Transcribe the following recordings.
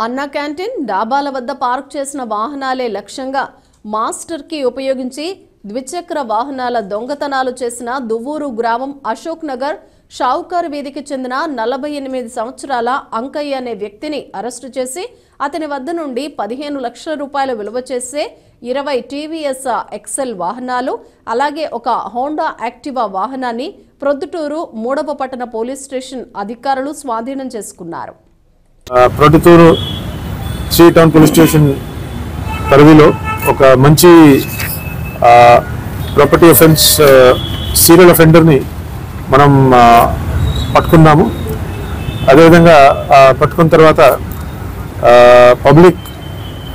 అన్నా క్యాంటీన్ డాబాల వద్ద పార్క్ చేసిన వాహనాలే లక్ష్యంగా మాస్టర్ కి ఉపయోగించి ద్విచక్ర వాహనాల దొంగతనాలు చేసిన దువ్వూరు గ్రామం అశోక్ నగర్ షావుకార్ వీధికి చెందిన 48 సంవత్సరాల అంకయ్య అనే వ్యక్తిని అరెస్టు చేసి అతని వద్ద నుండి 15 లక్షల రూపాయల విలువ చేసే 20 టీవీఎస్ ఎక్సెల్ వాహనాలు అలాగే ఒక హోండా యాక్టివా వాహనాన్ని ప్రొద్దుటూరు మూడవ పట్టణ పోలీస్ స్టేషన్ అధికారులు స్వాధీనం చేసుకున్నారు. Proddatur three town police station పరిధిలో ఒక మంచి ప్రాపర్టీ అఫెన్స్ సీరియల్ అఫెండర్ని మనం పట్టుకున్నాము. అదేవిధంగా పట్టుకున్న తర్వాత పబ్లిక్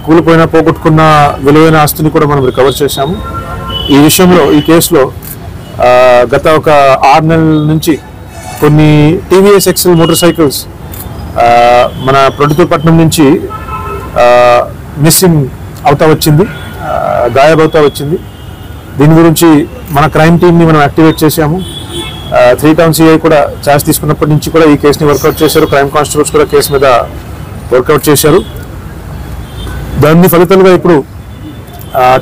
కూలిపోయిన పోగొట్టుకున్న విలువైన ఆస్తిని కూడా మనం రికవర్ చేశాము. ఈ విషయంలో ఈ కేసులో గత ఒక 6 నెలల నుంచి కొన్ని టీవీఎస్ ఎక్సెల్ మోటార్ సైకిల్స్ మన ప్రొద్దుటూరు పట్టణం నుంచి మిస్సింగ్ అవుతా వచ్చింది, గాయబవుతా వచ్చింది. దీని గురించి మన క్రైమ్ టీమ్ని మనం యాక్టివేట్ చేశాము. 3 టౌన్ సిఐ కూడా ఛార్జ్ తీసుకున్నప్పటి నుంచి కూడా ఈ కేసుని వర్కౌట్ చేశారు. క్రైమ్ కానిస్టేబుల్స్ కూడా కేసు మీద వర్కౌట్ చేశారు. దాని ఫలితాలుగా ఇప్పుడు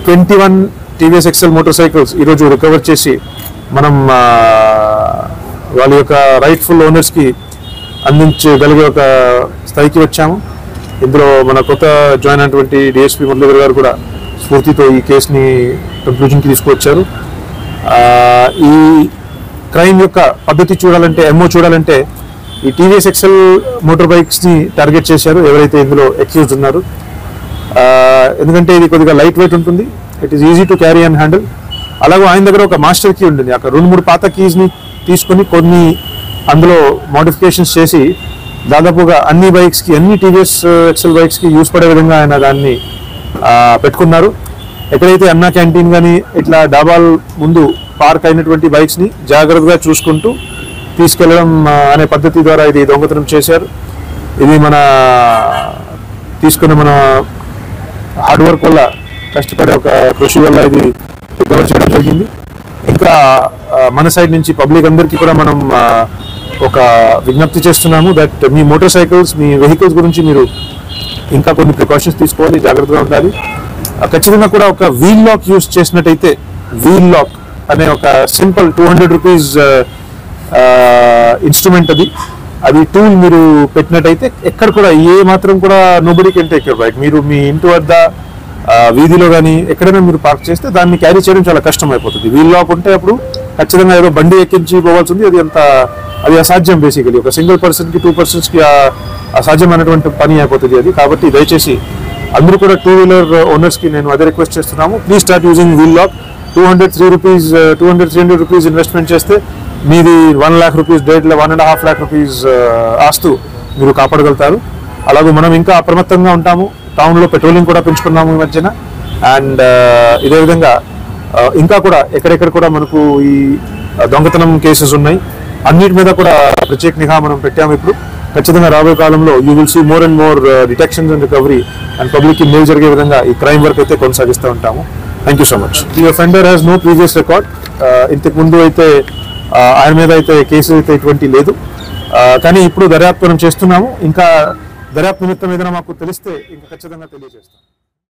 21 టీవీఎస్ ఎక్సెల్ మోటార్ సైకిల్స్ ఈరోజు రికవర్ చేసి మనం వాళ్ళ యొక్క రైట్ఫుల్ ఓనర్స్కి అందించగలిగే ఒక స్థాయికి వచ్చాము. ఇందులో మన కొత్త జాయిన్ అయినటువంటి డిఎస్పీ మురళీధర్ గారు కూడా స్ఫూర్తితో ఈ కేసుని కంక్లూజన్కి తీసుకువచ్చారు. ఈ క్రైమ్ యొక్క పద్ధతి చూడాలంటే చూడాలంటే ఈ టీవీఎస్ ఎక్సెల్ మోటార్ బైక్స్ని టార్గెట్ చేశారు ఎవరైతే ఇందులో అక్యూజ్డ్ ఉన్నారు. ఎందుకంటే ఇది కొద్దిగా లైట్ వెయిట్ ఉంటుంది, it is easy to carry and handle. అలాగే ఆయన దగ్గర ఒక మాస్టర్ కీ ఉంటుంది. అక్కడ 2-3 పాత కీస్ని తీసుకొని కొన్ని అందులో మోడిఫికేషన్స్ చేసి దాదాపుగా అన్ని బైక్స్కి అన్ని టీవీఎస్ ఎక్సెల్ బైక్స్కి యూజ్ పడే విధంగా ఆయన దాన్ని పెట్టుకున్నారు. ఎక్కడైతే అన్నా క్యాంటీన్ కానీ ఇట్లా డాబాల్ ముందు పార్క్ అయినటువంటి బైక్స్ని జాగ్రత్తగా చూసుకుంటూ తీసుకెళ్లడం అనే పద్ధతి ద్వారా ఇది దొంగతనం చేశారు. ఇది మన తీసుకున్న మన హార్డ్ వర్క్ వల్ల, కష్టపడే ఒక కృషి వల్ల ఇది రికవర్ చేయడం జరిగింది. ఇంకా మన సైడ్ నుంచి పబ్లిక్ అందరికీ కూడా మనం ఒక విజ్ఞప్తి చేస్తున్నాము that me motor cycles, me vehicles గురించి మీరు ఇంకా కొన్ని ప్రికాషన్స్ తీసుకోవాలి, జాగ్రత్తగా ఉండాలి. ఖచ్చితంగా కూడా ఒక వీల్ లాక్ యూజ్ చేసినట్టయితే, వీల్ లాక్ అనే ఒక సింపుల్ 200 రూపీస్ ఇన్స్ట్రుమెంట్ అది టూల్ మీరు పెట్టినట్టయితే ఎక్కడ కూడా ఏ మాత్రం కూడా nobody can take your bike. మీరు మీ ఇంటి వద్ద వీధిలో కానీ ఎక్కడైనా మీరు పార్క్ చేస్తే దాన్ని క్యారీ చేయడం చాలా కష్టం అయిపోతుంది. వీల్ లాక్ ఉంటే అప్పుడు ఖచ్చితంగా ఏదో బండి ఎక్కించి పోవాల్సింది, అది అసాధ్యం. బేసికలీ ఒక సింగిల్ పర్సన్కి 2 పర్సన్స్కి అసాధ్యమైనటువంటి పని అయిపోతుంది అది. కాబట్టి దయచేసి అందరూ కూడా 2 వీలర్ ఓనర్స్కి నేను అదే రిక్వెస్ట్ చేస్తున్నాము, please start using wheel lock. 200-300 rupees investment చేస్తే మీది 1 lakh రూపీస్, 1.5 lakh రూపీస్ ఆస్తు మీరు కాపాడగలుగుతారు. అలాగే మనం ఇంకా అప్రమత్తంగా ఉంటాము. టౌన్లో పెట్రోలింగ్ కూడా పెంచుకున్నాము ఈ మధ్యన. అండ్ ఇదే విధంగా ఇంకా కూడా ఎక్కడెక్కడ కూడా మనకు ఈ దొంగతనం కేసెస్ ఉన్నాయి, అన్నిటి మీద కూడా ప్రత్యేక నిఘా మనం పెట్టాము. ఇప్పుడు ఖచ్చితంగా రాబోయే కాలంలో you will see more and more detections and recovery and పబ్లిక్కి మేలు జరిగే విధంగా ఈ క్రైమ్ వర్క్ అయితే కొనసాగిస్తూ ఉంటాము. Thank you so much. The offender has no previous record. ఇంతకు ముందు అయితే ఆయన మీద అయితే కేసు అయితే ఎటువంటి లేదు. కానీ ఇప్పుడు దర్యాప్తు మనం చేస్తున్నాము. ఇంకా దర్యాప్తు నిమిత్తం ఏదైనా మాకు తెలిస్తే ఇంకా ఖచ్చితంగా తెలియజేస్తాం.